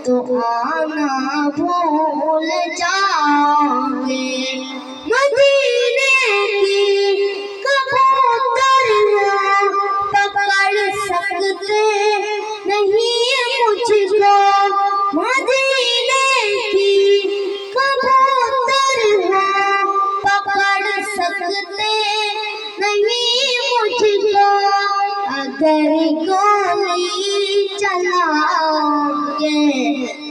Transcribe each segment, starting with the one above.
तो आना भूल जाओगे। मदीने की कबूतर पकड़ सकते नहीं मुझको, मदीने की कबूतर पकड़ सकते नहीं मुझको। अगर गोली चलाओगे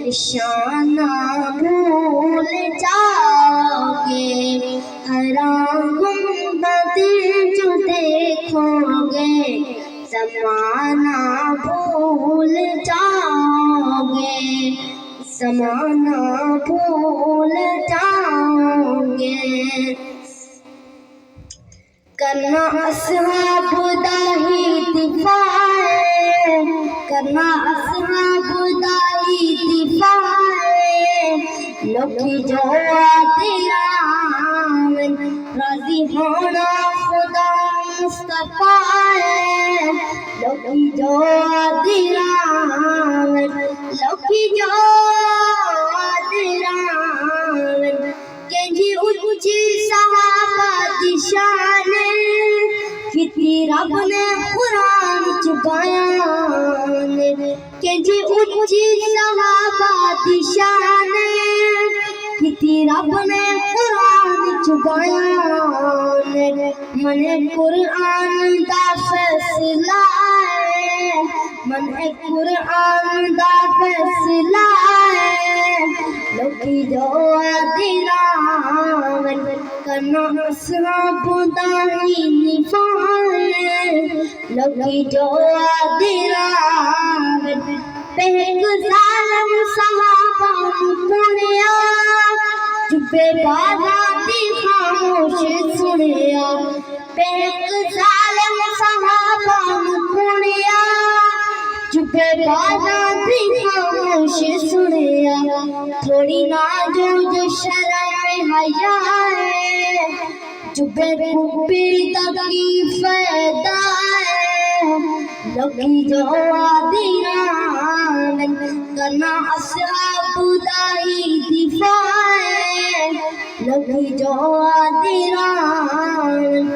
निशाना भूल जाओगे। हैरान गुंबद जो देखोगे ज़माना भूल जाओगे, ज़माना भूल जाओगे। करना अस्हाब दाही दिफाए, करना अस्हाब दाही दिफाए। लोकी जो तेरा राजी होना खुदा मुस्तफा है। लोकी जो तेरा, लोकी जो तेरा के जी ऊंची सहाबा दी शान किती रब ने कुरान च बयान। के जी ऊंची सहाबा दी शान किती रब ने कुरान च बयान। मने कुरान दा फैसला है, मने कुरान दा फैसला है। लोकी जो दिलावन करना अस्हाब दाही निफाए। लोकी जो दिलावन पहक ज़ालिम सहाबा मुनिया, चुपे बाजा दी खामोश सुनिया। पहक ज़ालिम सहाबा मुनिया, चुपे बाजा दी खामोश सुनिया। थोड़ी ना जो शर्म हया है, चुपे कुप्पी तकी फायदा है। लोकी जो दिलावन करना अस्हाब दाही दिफाए। लोकी जो दिलावन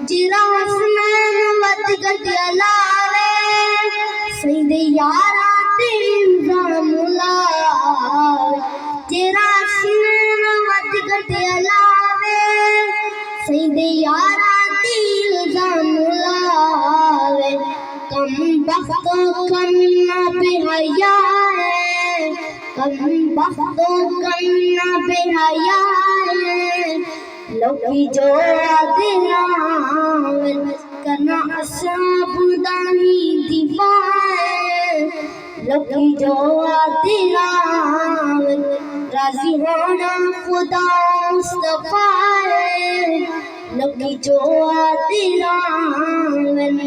जिरा हसनैन मत गटिया लावे, सईदे यारा ते इल्जाम लावे। जिरा हसनैन मत गटिया लावे, सईदे यारा ते इल्जाम लावे। कम बख्तो कम ना बेहया है, कम बख्तो कम ना बेहया है। लोकी जो दिलावन करना अस्हाब दाही दिफाए। लोकी जो दिलावन राजी होना खुदा मुस्तफा है। लोकी जो दिलावन